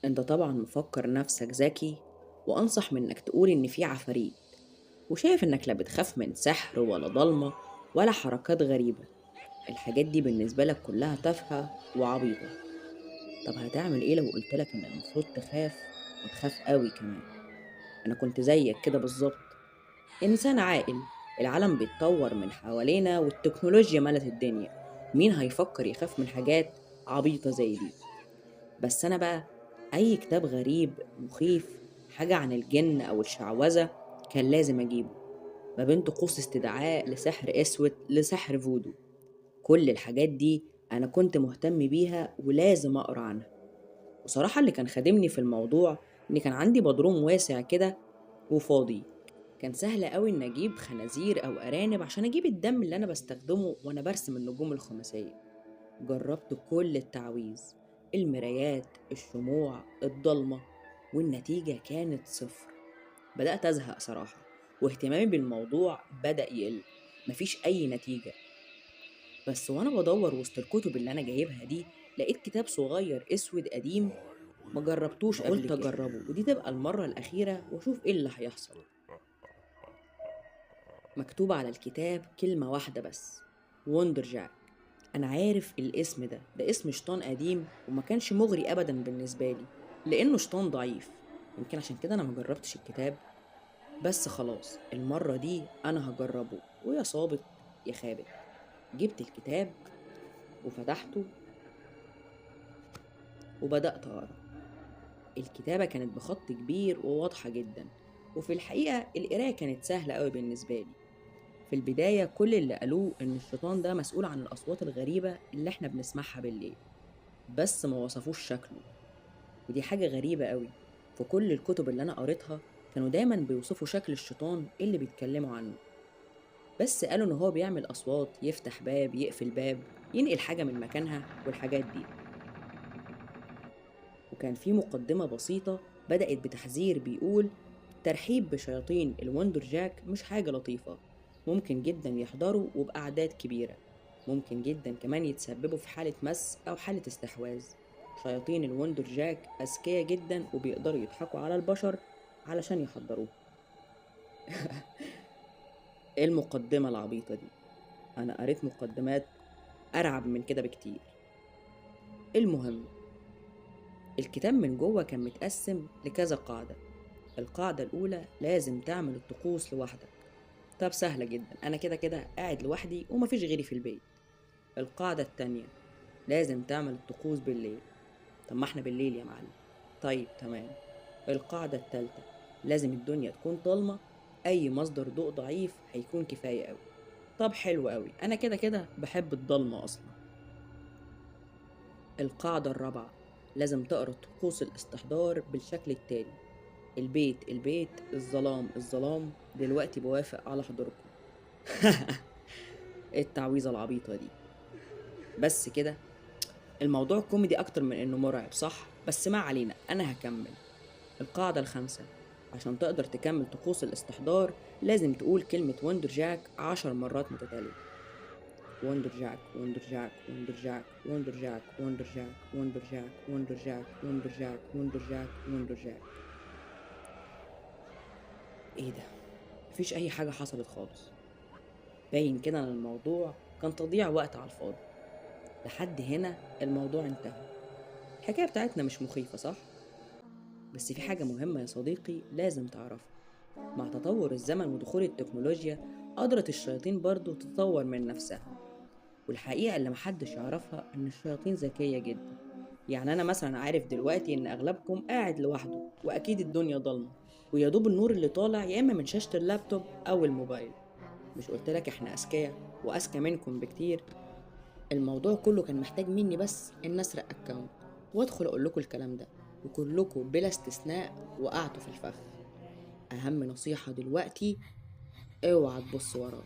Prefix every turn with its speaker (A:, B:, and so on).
A: انت طبعا مفكر نفسك ذكي، وانصح من انك تقول ان في عفاريت، وشايف انك لا بتخاف من سحر ولا ضلمة ولا حركات غريبة. الحاجات دي بالنسبة لك كلها تافهة وعبيطة. طب هتعمل ايه لو قلتلك ان المفروض تخاف، وتخاف قوي كمان؟ انا كنت زيك كده بالظبط، انسان عاقل. العالم بيتطور من حوالينا والتكنولوجيا ملت الدنيا. مين هيفكر يخاف من حاجات عبيطة زي دي؟ بس أنا بقى، أي كتاب غريب مخيف، حاجة عن الجن أو الشعوذة، كان لازم أجيبه. ما بين طقوس استدعاء لسحر أسود لسحر فودو، كل الحاجات دي أنا كنت مهتم بيها ولازم أقرأ عنها. وصراحة اللي كان خادمني في الموضوع إن كان عندي بدروم واسع كده وفاضي. كان سهل قوي إن أجيب خنازير أو أرانب عشان أجيب الدم اللي أنا بستخدمه وأنا برسم النجوم الخماسية. جربت كل التعويذ، المرايات، الشموع، الضلمة، والنتيجة كانت صفر. بدأت أزهق صراحة، واهتمامي بالموضوع بدأ يقل. مفيش أي نتيجة. بس وأنا بدور وسط الكتب اللي أنا جايبها دي، لقيت كتاب صغير أسود قديم ما جربتوش قبل كده. قلت أجربه ودي تبقى المرة الأخيرة وأشوف إيه اللي هيحصل. مكتوب على الكتاب كلمة واحدة بس: وندر جاك. أنا عارف الاسم ده اسم شيطان قديم، وما كانش مغري أبدا بالنسبة لي، لأنه شيطان ضعيف. يمكن عشان كده أنا مجربتش الكتاب. بس خلاص، المرة دي أنا هجربه، ويا صابت يا خابت. جبت الكتاب وفتحته وبدأت أقرأ. الكتابة كانت بخط كبير وواضحة جدا، وفي الحقيقة القراية كانت سهلة أوي بالنسبة لي. في البداية كل اللي قالوه إن الشيطان ده مسؤول عن الأصوات الغريبة اللي إحنا بنسمعها بالليل، بس ما وصفوش شكله. ودي حاجة غريبة قوي، في كل الكتب اللي أنا قريتها كانوا دايما بيوصفوا شكل الشيطان اللي بيتكلموا عنه. بس قالوا إن هو بيعمل أصوات، يفتح باب، يقفل باب، ينقل حاجة من مكانها والحاجات دي. وكان في مقدمة بسيطة بدأت بتحذير بيقول: الترحيب بشياطين الوندر جاك مش حاجة لطيفة، ممكن جدا يحضروا وبأعداد كبيرة، ممكن جدا كمان يتسببوا في حالة مس أو حالة استحواذ. شياطين الوندر جاك أذكياء جدا وبيقدروا يضحكوا على البشر علشان يحضروه. ايه المقدمة العبيطة دي؟ أنا قريت مقدمات أرعب من كده بكتير. المهم، الكتاب من جوه كان متقسم لكذا قاعدة. القاعدة الأولى: لازم تعمل الطقوس لوحدك. طب سهلة جدا، أنا كده كده قاعد لوحدي ومفيش غيري في البيت. القاعدة التانية: لازم تعمل الطقوس بالليل. طب ما احنا بالليل يا معلم. طيب تمام. القاعدة التالتة: لازم الدنيا تكون ضلمة، أي مصدر ضوء ضعيف هيكون كفاية أوي. طب حلو أوي، أنا كده كده بحب الضلمة أصلا. القاعدة الرابعة: لازم تقرأ طقوس الاستحضار بالشكل التالي: البيت الظلام الظلام، دلوقتي بوافق على حضوركم. ايه التعويذة العبيطة دي؟ بس كده؟ الموضوع كوميدي أكتر من إنه مرعب، صح؟ بس ما علينا، أنا هكمل. القاعدة الخامسة: عشان تقدر تكمل طقوس الاستحضار لازم تقول كلمة وندر جاك 10 مرات متتالية. وندر جاك، وندر جاك، وندر جاك، وندر جاك، وندر جاك، وندر جاك، وندر جاك، وندر جاك، وندر جاك، وندر جاك. ايه ده؟ مفيش أي حاجة حصلت خالص. باين كده ان الموضوع كان تضييع وقت على الفاضي. لحد هنا الموضوع انتهى. الحكاية بتاعتنا مش مخيفة، صح؟ بس في حاجة مهمة يا صديقي لازم تعرفها: مع تطور الزمن ودخول التكنولوجيا، قدرت الشياطين برضو تتطور من نفسها. والحقيقة اللي محدش يعرفها إن الشياطين ذكية جدا. يعني أنا مثلا عارف دلوقتي إن أغلبكم قاعد لوحده وأكيد الدنيا ضلمة، ويا دوب النور اللي طالع يا إما من شاشة اللابتوب أو الموبايل. مش قلتلك إحنا أذكياء وأذكى منكم بكتير؟ الموضوع كله كان محتاج مني بس ان اسرق اكونت وادخل اقول لكم الكلام ده، وكلكم بلا استثناء وقعتوا في الفخ. اهم نصيحة دلوقتي: اوعى تبص وراك.